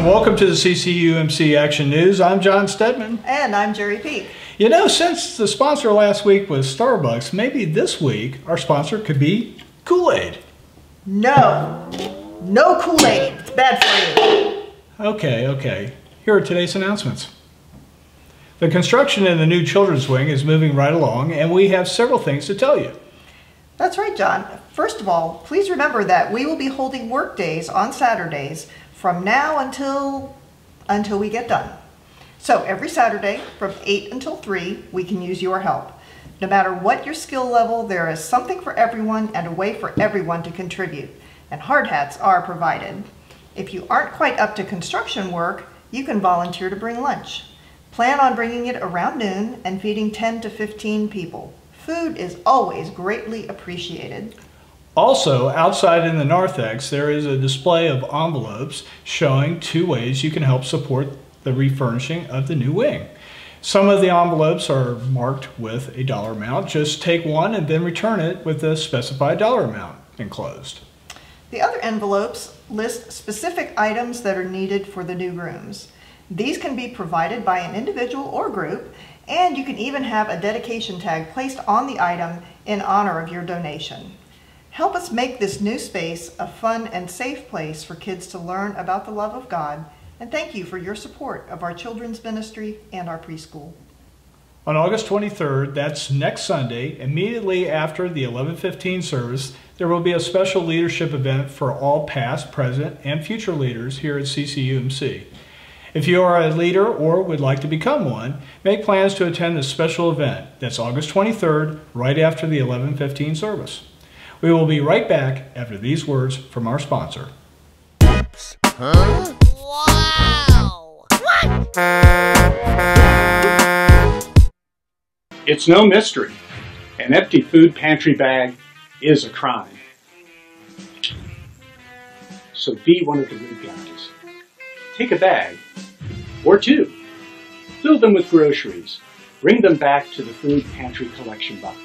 And welcome to the UMC Action News. I'm John Stedman. And I'm Jerry Peak. You know, since the sponsor last week was Starbucks, maybe this week our sponsor could be Kool-Aid. No Kool-Aid. It's bad for you. Okay. Here are today's announcements. The construction in the new children's wing is moving right along, and we have several things to tell you. That's right, John. First of all, please remember that we will be holding work days on Saturdays from now until we get done. So every Saturday from 8 until 3, we can use your help. No matter what your skill level, there is something for everyone and a way for everyone to contribute. And hard hats are provided. If you aren't quite up to construction work, you can volunteer to bring lunch. Plan on bringing it around noon and feeding 10 to 15 people. Food is always greatly appreciated. Also, outside in the narthex, there is a display of envelopes showing 2 ways you can help support the refurnishing of the new wing. Some of the envelopes are marked with a dollar amount. Just take one and then return it with the specified dollar amount enclosed. The other envelopes list specific items that are needed for the new rooms. These can be provided by an individual or group, and you can even have a dedication tag placed on the item in honor of your donation. Help us make this new space a fun and safe place for kids to learn about the love of God, and thank you for your support of our children's ministry and our preschool. On August 23rd, that's next Sunday, immediately after the 11:15 service, there will be a special leadership event for all past, present, and future leaders here at CCUMC. If you are a leader or would like to become one, make plans to attend this special event. That's August 23rd, right after the 11:15 service. We will be right back after these words from our sponsor. Oops. Huh? Wow! What? It's no mystery. An empty food pantry bag is a crime. So be one of the good guys. Take a bag, or 2. Fill them with groceries. Bring them back to the food pantry collection box.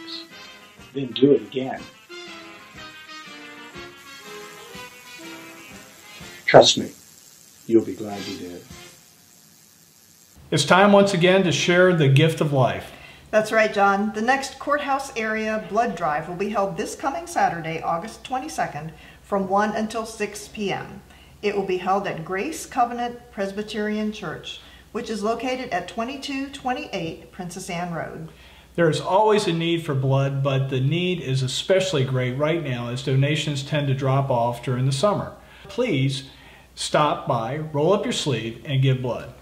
Then do it again. Trust me, you'll be glad you did. It's time once again to share the gift of life. That's right, John. The next Courthouse area blood drive will be held this coming Saturday, August 22nd, from 1 until 6 p.m. It will be held at Grace Covenant Presbyterian Church, which is located at 2228 Princess Anne Road. There is always a need for blood, but the need is especially great right now as donations tend to drop off during the summer. Please stop by, roll up your sleeve, and give blood.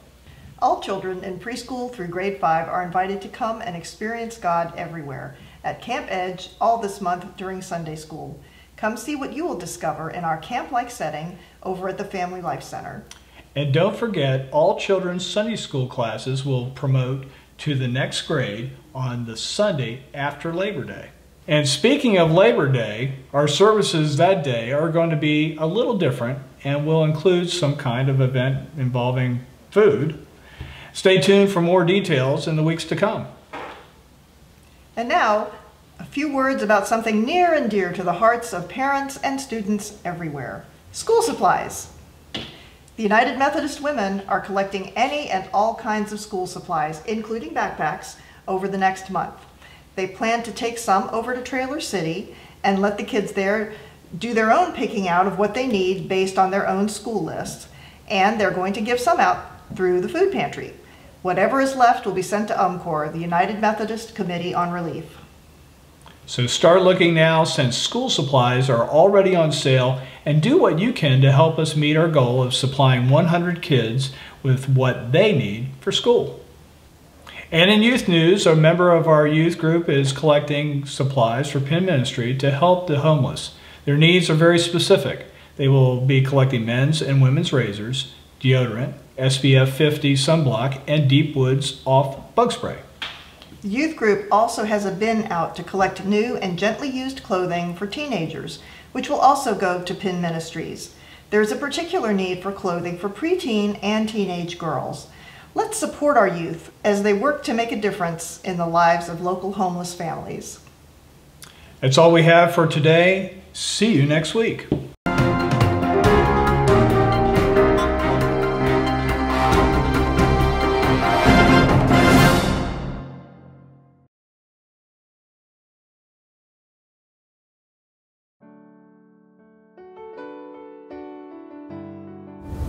All children in preschool through grade 5 are invited to come and experience God everywhere at Camp Edge all this month during Sunday school. Come see what you will discover in our camp-like setting over at the Family Life Center. And don't forget, all children's Sunday school classes will promote to the next grade on the Sunday after Labor Day. And speaking of Labor Day, our services that day are going to be a little different and will include some kind of event involving food. Stay tuned for more details in the weeks to come. And now, a few words about something near and dear to the hearts of parents and students everywhere. School supplies. The United Methodist Women are collecting any and all kinds of school supplies, including backpacks, over the next month. They plan to take some over to Trailer City and let the kids there do their own picking out of what they need based on their own school list. And they're going to give some out through the food pantry. Whatever is left will be sent to UMCOR, the United Methodist Committee on Relief. So start looking now, since school supplies are already on sale, and do what you can to help us meet our goal of supplying 100 kids with what they need for school. And in youth news, a member of our youth group is collecting supplies for Penn Ministry to help the homeless. Their needs are very specific. They will be collecting men's and women's razors, deodorant, SPF 50 sunblock, and Deep Woods Off bug spray. The youth group also has a bin out to collect new and gently used clothing for teenagers, which will also go to Penn Ministries. There is a particular need for clothing for preteen and teenage girls. Let's support our youth as they work to make a difference in the lives of local homeless families. That's all we have for today. See you next week.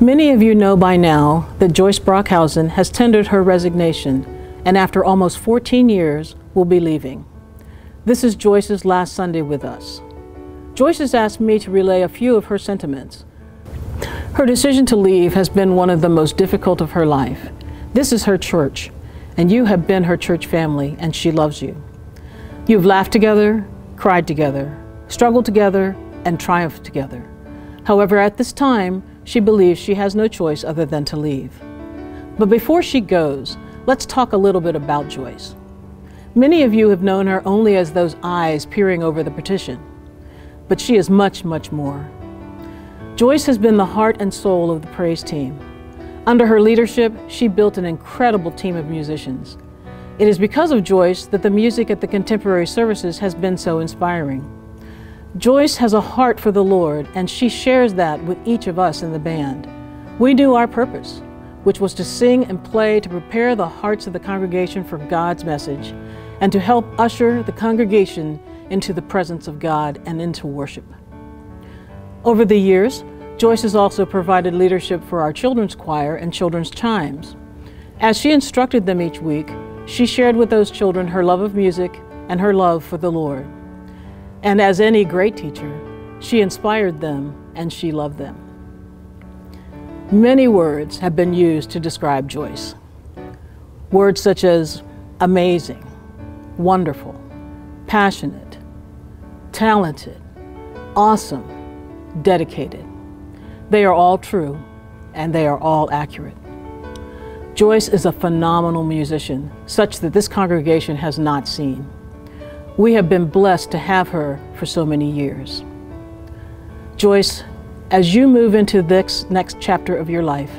Many of you know by now that Joyce Brockhausen has tendered her resignation and after almost 14 years will be leaving. This is Joyce's last Sunday with us. Joyce has asked me to relay a few of her sentiments. Her decision to leave has been one of the most difficult of her life. This is her church, and you have been her church family, and she loves you. You've laughed together, cried together, struggled together, and triumphed together. However, at this time, she believes she has no choice other than to leave. But before she goes, let's talk a little bit about Joyce. Many of you have known her only as those eyes peering over the partition, but she is much, much more. Joyce has been the heart and soul of the praise team. Under her leadership, she built an incredible team of musicians. It is because of Joyce that the music at the contemporary services has been so inspiring. Joyce has a heart for the Lord, and she shares that with each of us in the band. We knew our purpose, which was to sing and play to prepare the hearts of the congregation for God's message and to help usher the congregation into the presence of God and into worship. Over the years, Joyce has also provided leadership for our children's choir and children's chimes. As she instructed them each week, she shared with those children her love of music and her love for the Lord. And as any great teacher, she inspired them and she loved them. Many words have been used to describe Joyce. Words such as amazing, wonderful, passionate, talented, awesome, dedicated. They are all true, and they are all accurate. Joyce is a phenomenal musician, such that this congregation has not seen. We have been blessed to have her for so many years. Joyce, as you move into this next chapter of your life,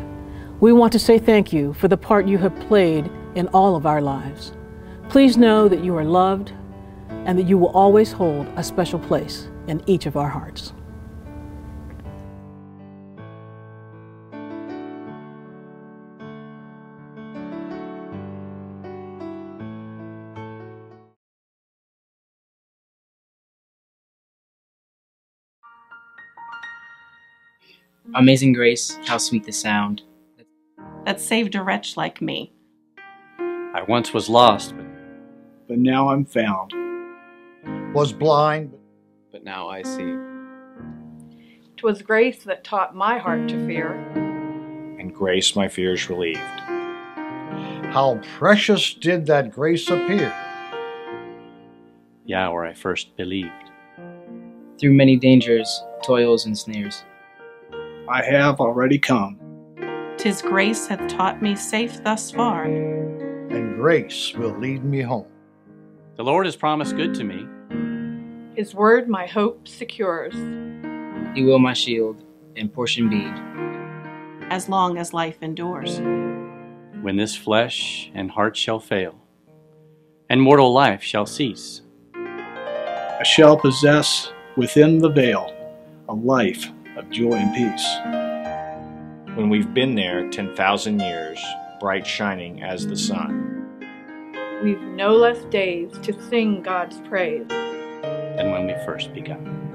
we want to say thank you for the part you have played in all of our lives. Please know that you are loved and that you will always hold a special place in each of our hearts. Amazing grace, how sweet the sound that saved a wretch like me. I once was lost, But now I'm found. Was blind, but now I see. 'Twas grace that taught my heart to fear, and grace my fears relieved. how precious did that grace appear. Yeah, where I first believed. through many dangers, toils, and snares. I have already come. 'Tis grace hath taught me safe thus far, And grace will lead me home. The Lord has promised good to me. His word my hope secures. He will my shield and portion be, as long as life endures. When this flesh and heart shall fail, and mortal life shall cease, I shall possess within the veil a life of joy and peace. When we've been there 10,000 years, bright shining as the sun. We've no less days to sing God's praise. than when we first begun.